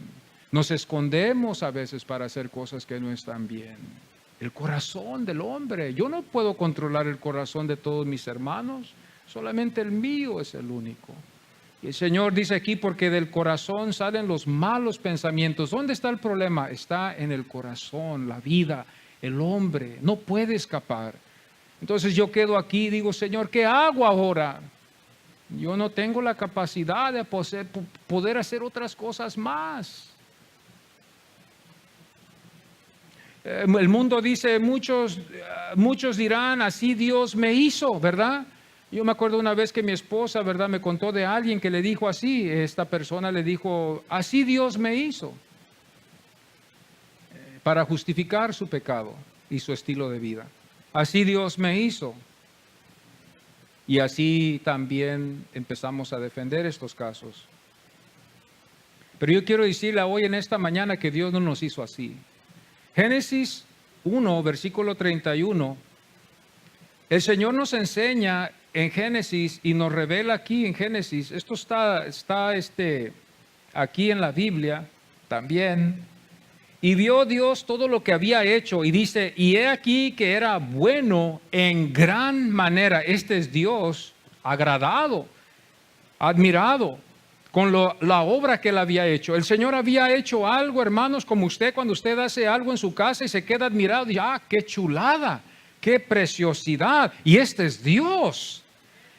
nos escondemos a veces para hacer cosas que no están bien. El corazón del hombre, yo no puedo controlar el corazón de todos mis hermanos, solamente el mío es el único. El Señor dice aquí, porque del corazón salen los malos pensamientos. ¿Dónde está el problema? Está en el corazón, la vida, el hombre. No puede escapar. Entonces yo quedo aquí y digo, Señor, ¿qué hago ahora? Yo no tengo la capacidad de poder hacer otras cosas más. El mundo dice, muchos dirán, así Dios me hizo, ¿verdad? Yo me acuerdo una vez que mi esposa, ¿verdad?, me contó de alguien que le dijo así. Esta persona le dijo, así Dios me hizo, para justificar su pecado y su estilo de vida. Así Dios me hizo. Y así también empezamos a defender estos casos. Pero yo quiero decirle hoy en esta mañana que Dios no nos hizo así. Génesis 1, versículo 31, el Señor nos enseña en Génesis y nos revela aquí en Génesis, esto está aquí en la Biblia también, y vio Dios todo lo que había hecho y dice, y he aquí que era bueno en gran manera. Este es Dios agradado, admirado con la obra que él había hecho. El Señor había hecho algo, hermanos, como usted cuando usted hace algo en su casa y se queda admirado y qué chulada, qué preciosidad, y este es Dios.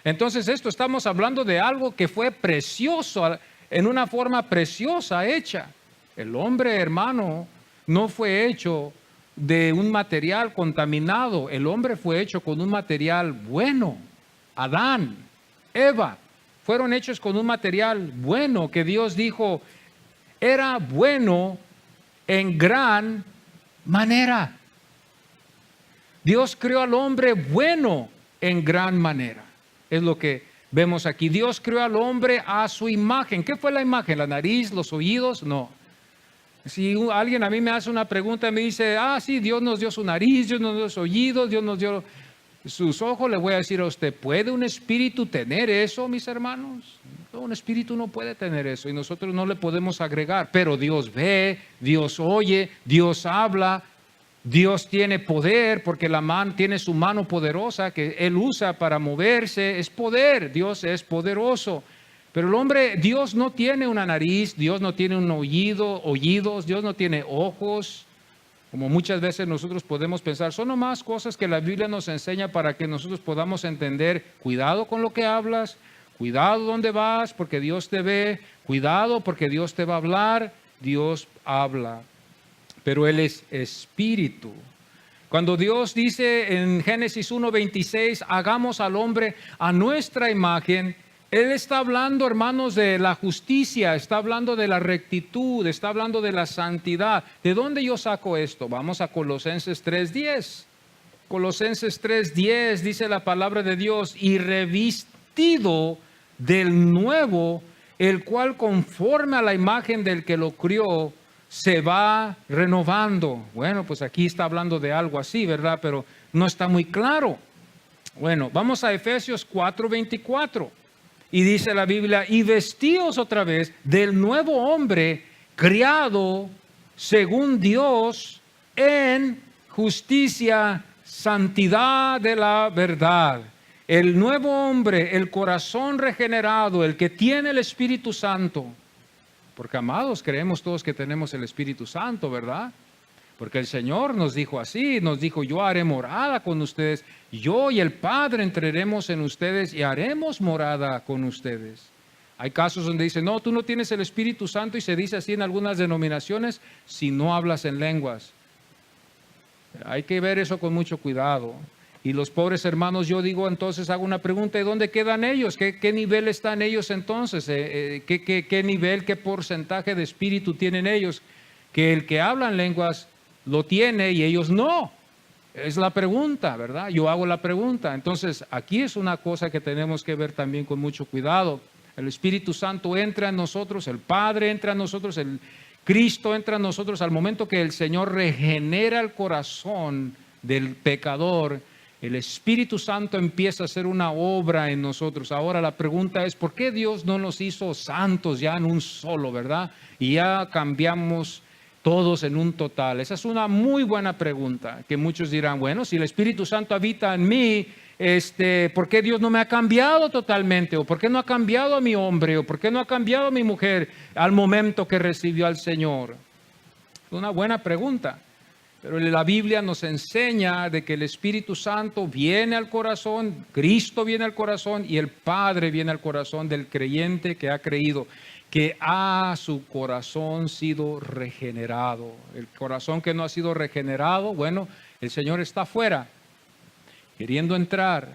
Entonces estamos hablando de algo que fue precioso, en una forma preciosa hecha. El hombre, hermano, no fue hecho de un material contaminado. El hombre fue hecho con un material bueno. Adán, Eva, fueron hechos con un material bueno que Dios dijo era bueno en gran manera. Dios creó al hombre bueno en gran manera. Es lo que vemos aquí. Dios creó al hombre a su imagen. ¿Qué fue la imagen? ¿La nariz, los oídos? No. Si alguien a mí me hace una pregunta y me dice, sí, Dios nos dio su nariz, Dios nos dio sus oídos, Dios nos dio sus ojos, le voy a decir a usted, ¿puede un espíritu tener eso, mis hermanos? No, un espíritu no puede tener eso y nosotros no le podemos agregar, pero Dios ve, Dios oye, Dios habla. Dios tiene poder porque tiene su mano poderosa que Él usa para moverse. Es poder, Dios es poderoso. Pero el hombre, Dios no tiene una nariz, Dios no tiene un oídos, Dios no tiene ojos. Como muchas veces nosotros podemos pensar, son nomás cosas que la Biblia nos enseña para que nosotros podamos entender, cuidado con lo que hablas, cuidado donde vas porque Dios te ve, cuidado porque Dios te va a hablar, Dios habla, pero Él es espíritu. Cuando Dios dice en Génesis 1:26, hagamos al hombre a nuestra imagen, Él está hablando, hermanos, de la justicia, está hablando de la rectitud, está hablando de la santidad. ¿De dónde yo saco esto? Vamos a Colosenses 3:10. Colosenses 3:10 dice la palabra de Dios, y revestido del nuevo, el cual conforme a la imagen del que lo crió, se va renovando. Bueno, pues aquí está hablando de algo así, ¿verdad? Pero no está muy claro. Bueno, vamos a Efesios 4:24. Y dice la Biblia, y vestíos otra vez del nuevo hombre, criado según Dios en justicia, santidad de la verdad. El nuevo hombre, el corazón regenerado, el que tiene el Espíritu Santo. Porque, amados, creemos todos que tenemos el Espíritu Santo, ¿verdad? Porque el Señor nos dijo así, nos dijo, yo haré morada con ustedes, yo y el Padre entraremos en ustedes y haremos morada con ustedes. Hay casos donde dicen, no, tú no tienes el Espíritu Santo, y se dice así en algunas denominaciones, si no hablas en lenguas. Hay que ver eso con mucho cuidado. Y los pobres hermanos, yo digo, entonces hago una pregunta, ¿de dónde quedan ellos? ¿Qué nivel están ellos entonces? ¿Qué nivel, qué porcentaje de espíritu tienen ellos? Que el que habla en lenguas lo tiene y ellos no. Es la pregunta, ¿verdad? Yo hago la pregunta. Entonces, aquí es una cosa que tenemos que ver también con mucho cuidado. El Espíritu Santo entra en nosotros, el Padre entra en nosotros, el Cristo entra en nosotros al momento que el Señor regenera el corazón del pecador. El Espíritu Santo empieza a hacer una obra en nosotros. Ahora la pregunta es, ¿por qué Dios no nos hizo santos ya en un solo, verdad? Y ya cambiamos todos en un total. Esa es una muy buena pregunta, que muchos dirán, bueno, si el Espíritu Santo habita en mí, ¿por qué Dios no me ha cambiado totalmente? ¿O por qué no ha cambiado a mi hombre? ¿O por qué no ha cambiado a mi mujer al momento que recibió al Señor? Una buena pregunta. Pero la Biblia nos enseña de que el Espíritu Santo viene al corazón, Cristo viene al corazón y el Padre viene al corazón del creyente que ha creído, que ha su corazón sido regenerado. El corazón que no ha sido regenerado, bueno, el Señor está afuera, queriendo entrar.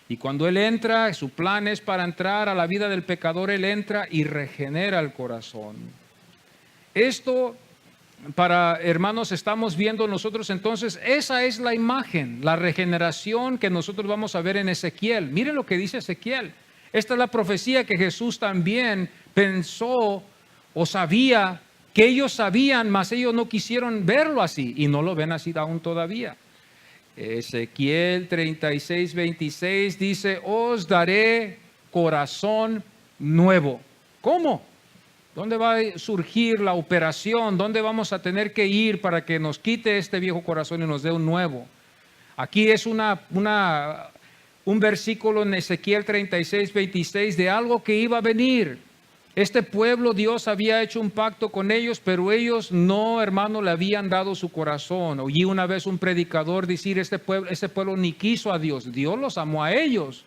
Y cuando Él entra, su plan es para entrar a la vida del pecador, Él entra y regenera el corazón. Esto, para hermanos, estamos viendo nosotros entonces, esa es la imagen, la regeneración que nosotros vamos a ver en Ezequiel. Miren lo que dice Ezequiel. Esta es la profecía que Jesús también pensó o sabía, que ellos sabían, mas ellos no quisieron verlo así y no lo ven así aún todavía. Ezequiel 36:26 dice, os daré corazón nuevo. ¿Cómo? ¿Dónde va a surgir la operación? ¿Dónde vamos a tener que ir para que nos quite este viejo corazón y nos dé un nuevo? Aquí es un versículo en Ezequiel 36:26 de algo que iba a venir. Este pueblo, Dios había hecho un pacto con ellos, pero ellos no, hermano, le habían dado su corazón. Oí una vez un predicador decir, ese pueblo ni quiso a Dios. Dios los amó a ellos.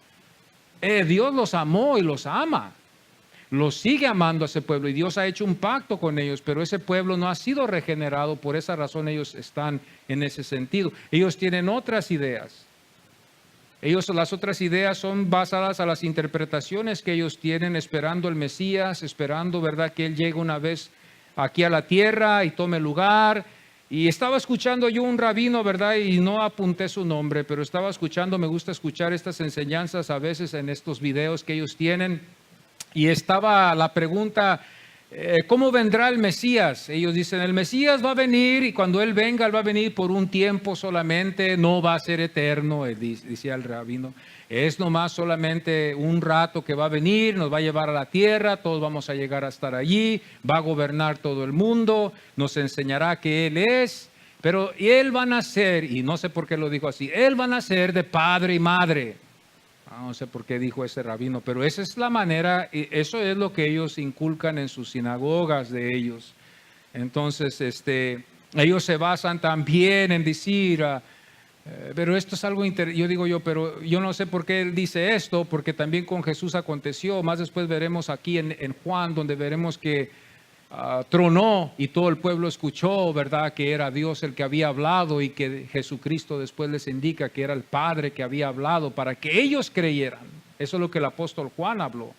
Dios los amó y los ama. Los sigue amando a ese pueblo y Dios ha hecho un pacto con ellos, pero ese pueblo no ha sido regenerado. Por esa razón ellos están en ese sentido. Ellos tienen otras ideas. Las otras ideas son basadas a las interpretaciones que ellos tienen, esperando el Mesías, esperando, ¿verdad?, que Él llegue una vez aquí a la tierra y tome lugar. Y estaba escuchando yo un rabino, ¿verdad?, y no apunté su nombre, pero estaba escuchando, me gusta escuchar estas enseñanzas a veces en estos videos que ellos tienen. Y estaba la pregunta, ¿cómo vendrá el Mesías? Ellos dicen, el Mesías va a venir y cuando Él venga, Él va a venir por un tiempo solamente, no va a ser eterno, decía el rabino. Es nomás solamente un rato que va a venir, nos va a llevar a la tierra, todos vamos a llegar a estar allí, va a gobernar todo el mundo, nos enseñará que Él es, pero Él va a nacer, y no sé por qué lo dijo así, Él va a nacer de padre y madre. No sé por qué dijo ese rabino, pero esa es la manera, eso es lo que ellos inculcan en sus sinagogas de ellos. Entonces, Ellos se basan también en decir, pero esto es algo yo digo yo, pero yo no sé por qué él dice esto, porque también con Jesús aconteció. Más después veremos aquí en Juan, donde veremos que tronó y todo el pueblo escuchó, ¿verdad? Que era Dios el que había hablado y que Jesucristo después les indica que era el Padre que había hablado para que ellos creyeran. Eso es lo que el apóstol Juan habló.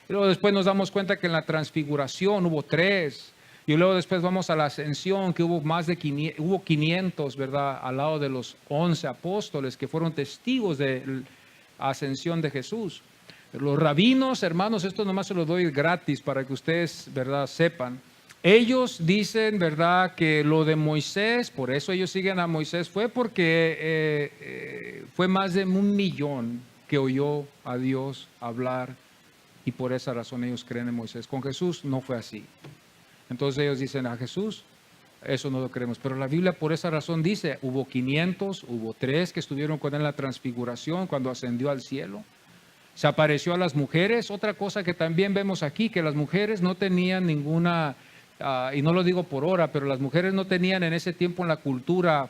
Y luego después nos damos cuenta que en la transfiguración hubo 3. Y luego después vamos a la ascensión, que hubo más de 500, ¿verdad? Al lado de los 11 apóstoles que fueron testigos de la ascensión de Jesús. Los rabinos, hermanos, esto nomás se lo doy gratis para que ustedes, ¿verdad?, sepan. Ellos dicen, ¿verdad?, que lo de Moisés, por eso ellos siguen a Moisés, fue porque fue más de 1 millón que oyó a Dios hablar y por esa razón ellos creen en Moisés. Con Jesús no fue así. Entonces ellos dicen a Jesús, eso no lo creemos. Pero la Biblia por esa razón dice, hubo 500, hubo 3 que estuvieron con él en la transfiguración cuando ascendió al cielo. Se apareció a las mujeres. Otra cosa que también vemos aquí, que las mujeres no tenían ninguna, y no lo digo por hora, pero las mujeres no tenían en ese tiempo en la cultura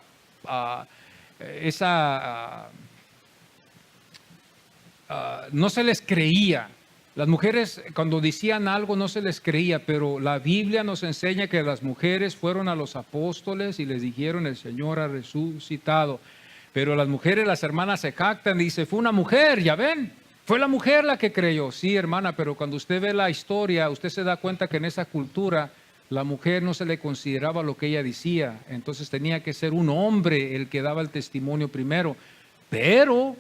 no se les creía. Las mujeres cuando decían algo no se les creía, pero la Biblia nos enseña que las mujeres fueron a los apóstoles y les dijeron el Señor ha resucitado. Pero las mujeres, las hermanas se jactan y dicen, fue una mujer, ya ven, fue la mujer la que creyó. Sí, hermana, pero cuando usted ve la historia, usted se da cuenta que en esa cultura la mujer no se le consideraba lo que ella decía. Entonces tenía que ser un hombre el que daba el testimonio primero. Pero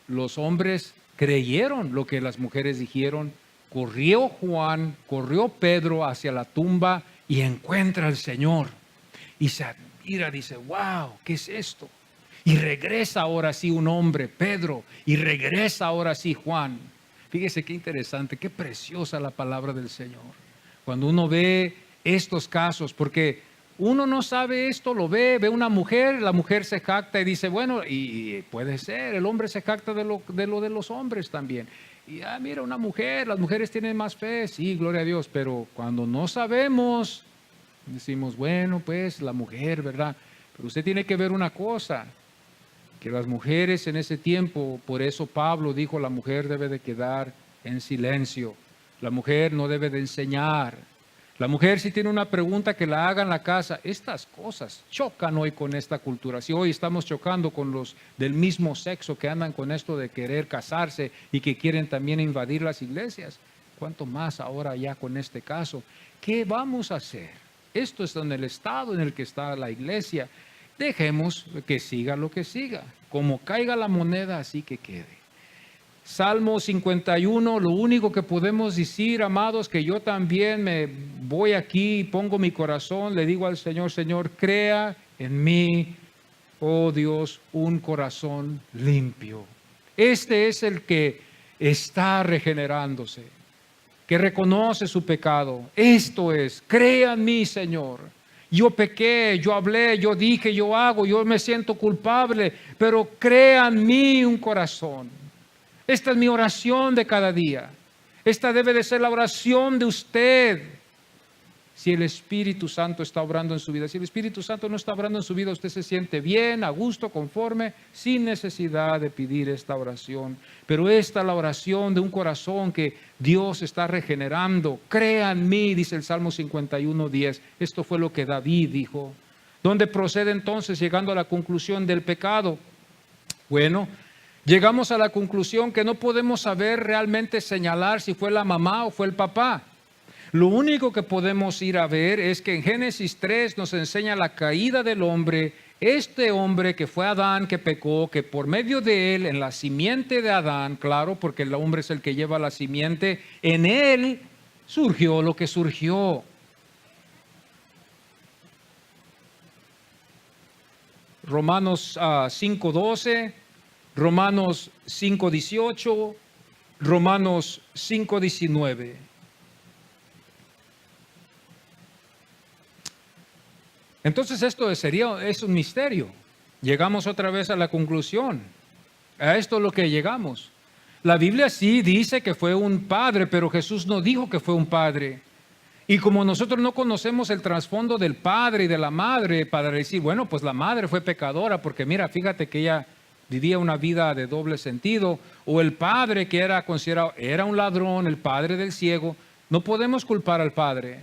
los hombres creyeron lo que las mujeres dijeron. Corrió Juan, corrió Pedro hacia la tumba y encuentra al Señor. Y se admira, dice, wow, ¿qué es esto? Y regresa ahora sí un hombre, Pedro, y regresa ahora sí Juan. Fíjese qué interesante, qué preciosa la palabra del Señor. Cuando uno ve estos casos, porque uno no sabe esto, lo ve una mujer, la mujer se jacta y dice, bueno, y puede ser, el hombre se jacta de lo de los hombres también. Y mira, una mujer, las mujeres tienen más fe, sí, gloria a Dios, pero cuando no sabemos, decimos, bueno, pues la mujer, ¿verdad? Pero usted tiene que ver una cosa, que las mujeres en ese tiempo, por eso Pablo dijo, la mujer debe de quedar en silencio, la mujer no debe de enseñar. La mujer si tiene una pregunta que la haga en la casa. Estas cosas chocan hoy con esta cultura. Si hoy estamos chocando con los del mismo sexo que andan con esto de querer casarse y que quieren también invadir las iglesias, ¿cuánto más ahora ya con este caso? ¿Qué vamos a hacer? Esto es en el estado en el que está la iglesia. Dejemos que siga lo que siga. Como caiga la moneda, así que quede. Salmo 51, lo único que podemos decir, amados, que yo también me voy aquí y pongo mi corazón, le digo al Señor, Señor, crea en mí, oh Dios, un corazón limpio. Este es el que está regenerándose, que reconoce su pecado. Esto es, crea en mí, Señor. Yo pequé, yo hablé, yo dije, yo hago, yo me siento culpable, pero crea en mí un corazón. Esta es mi oración de cada día. Esta debe de ser la oración de usted. Si el Espíritu Santo está obrando en su vida. Si el Espíritu Santo no está obrando en su vida, usted se siente bien, a gusto, conforme, sin necesidad de pedir esta oración. Pero esta es la oración de un corazón que Dios está regenerando. Crea en mí, dice el Salmo 51:10. Esto fue lo que David dijo. ¿Dónde procede entonces llegando a la conclusión del pecado? Bueno, llegamos a la conclusión que no podemos saber realmente señalar si fue la mamá o fue el papá. Lo único que podemos ir a ver es que en Génesis 3 nos enseña la caída del hombre. Este hombre que fue Adán, que pecó, que por medio de él, en la simiente de Adán, claro, porque el hombre es el que lleva la simiente, en él surgió lo que surgió. Romanos 5:12. Romanos 5:18, Romanos 5:19. Entonces esto es un misterio. Llegamos otra vez a la conclusión. A esto es lo que llegamos. La Biblia sí dice que fue un padre, pero Jesús no dijo que fue un padre. Y como nosotros no conocemos el trasfondo del padre y de la madre para decir, bueno, pues la madre fue pecadora porque mira, fíjate que ella vivía una vida de doble sentido, o el padre que era considerado, era un ladrón, el padre del ciego, no podemos culpar al padre,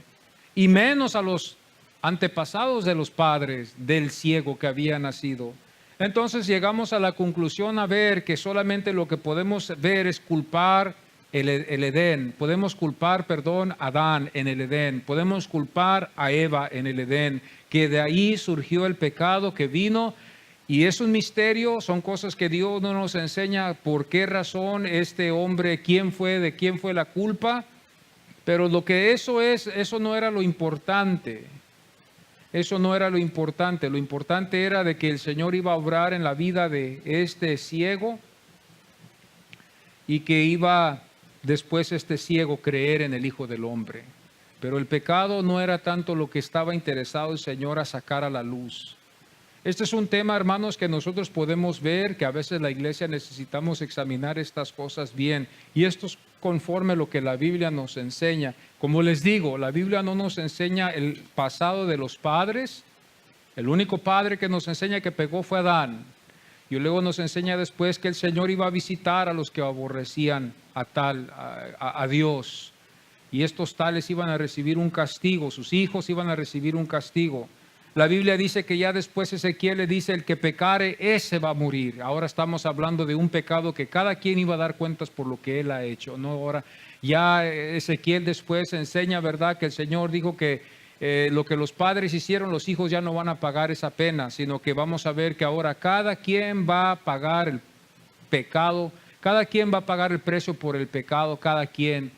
y menos a los antepasados de los padres del ciego que había nacido. Entonces llegamos a la conclusión a ver que solamente lo que podemos ver es culpar el Edén, podemos culpar, a Adán en el Edén, podemos culpar a Eva en el Edén, que de ahí surgió el pecado que vino, y es un misterio, son cosas que Dios no nos enseña por qué razón este hombre, de quién fue la culpa, pero lo que eso no era lo importante. Eso no era lo importante era de que el Señor iba a obrar en la vida de este ciego y que iba después este ciego creer en el Hijo del Hombre. Pero el pecado no era tanto lo que estaba interesado el Señor a sacar a la luz. Este es un tema, hermanos, que nosotros podemos ver, que a veces la iglesia necesitamos examinar estas cosas bien. Y esto es conforme a lo que la Biblia nos enseña. Como les digo, la Biblia no nos enseña el pasado de los padres. El único padre que nos enseña que pecó fue Adán. Y luego nos enseña después que el Señor iba a visitar a los que aborrecían a Dios. Y estos tales iban a recibir un castigo, sus hijos iban a recibir un castigo. La Biblia dice que ya después Ezequiel le dice, el que pecare, ese va a morir. Ahora estamos hablando de un pecado que cada quien iba a dar cuentas por lo que él ha hecho, ¿no? Ahora ya Ezequiel después enseña, ¿verdad?, que el Señor dijo que lo que los padres hicieron, los hijos ya no van a pagar esa pena, sino que vamos a ver que ahora cada quien va a pagar el pecado, cada quien va a pagar el precio por el pecado, cada quien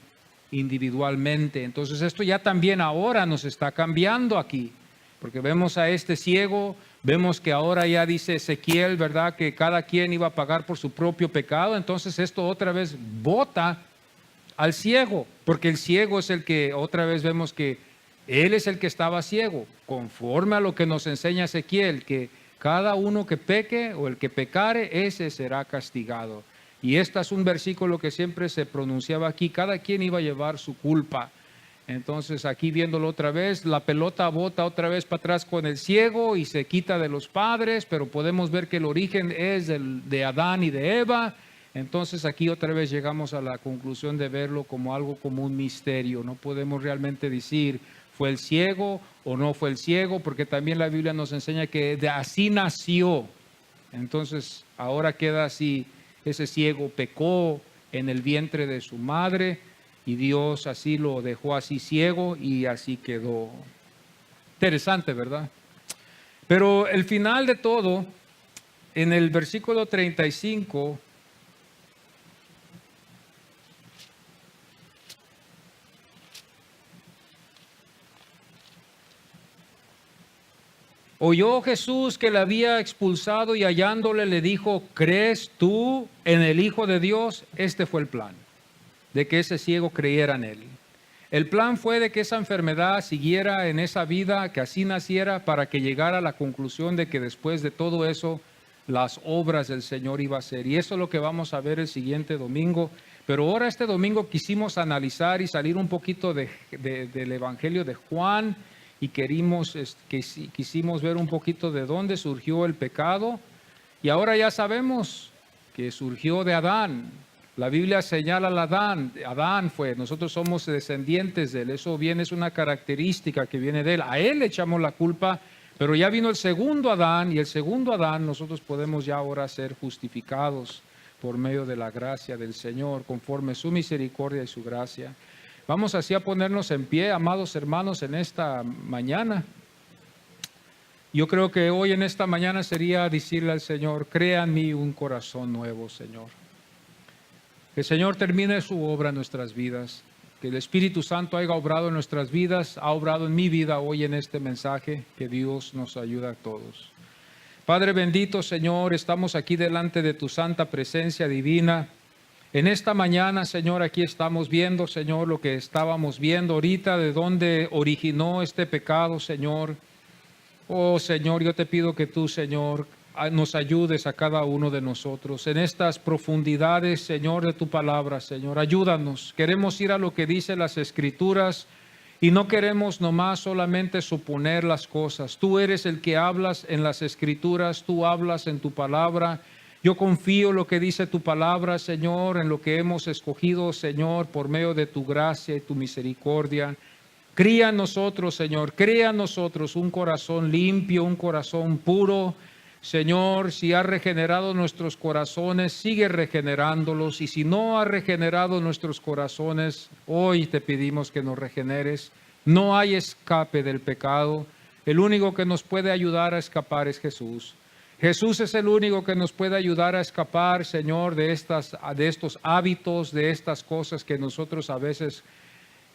individualmente. Entonces esto ya también ahora nos está cambiando aquí. Porque vemos a este ciego, vemos que ahora ya dice Ezequiel, ¿verdad?, que cada quien iba a pagar por su propio pecado. Entonces esto otra vez bota al ciego, porque el ciego es el que, otra vez vemos que él es el que estaba ciego, conforme a lo que nos enseña Ezequiel, que cada uno que peque o el que pecare, ese será castigado. Y este es un versículo que siempre se pronunciaba aquí, cada quien iba a llevar su culpa. Entonces aquí viéndolo otra vez, la pelota bota otra vez para atrás con el ciego y se quita de los padres, pero podemos ver que el origen es de Adán y de Eva. Entonces aquí otra vez llegamos a la conclusión de verlo como algo como un misterio. No podemos realmente decir fue el ciego o no fue el ciego, porque también la Biblia nos enseña que de así nació. Entonces ahora queda así, ese ciego pecó en el vientre de su madre, y Dios así lo dejó así ciego y así quedó. Interesante, ¿verdad? Pero el final de todo, en el versículo 35, oyó Jesús que le había expulsado y hallándole le dijo, ¿crees tú en el Hijo de Dios? Este fue el plan, de que ese ciego creyera en él. El plan fue de que esa enfermedad siguiera en esa vida, que así naciera, para que llegara a la conclusión de que después de todo eso, las obras del Señor iba a ser. Y eso es lo que vamos a ver el siguiente domingo. Pero ahora este domingo quisimos analizar y salir un poquito del Evangelio de Juan, y quisimos ver un poquito de dónde surgió el pecado. Y ahora ya sabemos que surgió de Adán. La Biblia señala a Adán fue, nosotros somos descendientes de él, eso viene, es una característica que viene de él. A él le echamos la culpa, pero ya vino el segundo Adán, y el segundo Adán nosotros podemos ya ahora ser justificados por medio de la gracia del Señor, conforme su misericordia y su gracia. Vamos así a ponernos en pie, amados hermanos, en esta mañana. Yo creo que hoy en esta mañana sería decirle al Señor, crea en mí un corazón nuevo, Señor. Que el Señor termine su obra en nuestras vidas, que el Espíritu Santo haya obrado en nuestras vidas, ha obrado en mi vida hoy en este mensaje, que Dios nos ayude a todos. Padre bendito, Señor, estamos aquí delante de tu santa presencia divina. En esta mañana, Señor, aquí estamos viendo, Señor, lo que estábamos viendo ahorita, de dónde originó este pecado, Señor. Oh, Señor, yo te pido que tú, Señor, nos ayudes a cada uno de nosotros en estas profundidades, Señor, de tu palabra, Señor. Ayúdanos. Queremos ir a lo que dicen las Escrituras Y no queremos nomás solamente suponer las cosas. Tú eres el que hablas en las Escrituras, tú hablas en tu palabra. Yo confío en lo que dice tu palabra, Señor, en lo que hemos escogido, Señor, por medio de tu gracia y tu misericordia. Cría en nosotros, Señor, crea en nosotros un corazón limpio, un corazón puro. Señor, si has regenerado nuestros corazones, sigue regenerándolos. Y si no has regenerado nuestros corazones, hoy te pedimos que nos regeneres. No hay escape del pecado. El único que nos puede ayudar a escapar es Jesús. Jesús es el único que nos puede ayudar a escapar, Señor, de estos hábitos, de estas cosas que nosotros a veces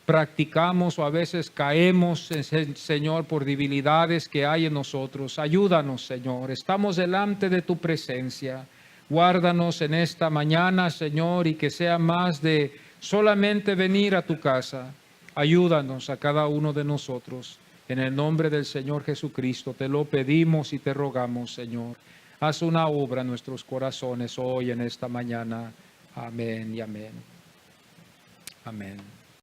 practicamos o a veces caemos, Señor, por debilidades que hay en nosotros. Ayúdanos, Señor. Estamos delante de tu presencia. Guárdanos en esta mañana, Señor, y que sea más de solamente venir a tu casa. Ayúdanos a cada uno de nosotros. En el nombre del Señor Jesucristo te lo pedimos y te rogamos, Señor. Haz una obra en nuestros corazones hoy, en esta mañana. Amén y amén. Amén.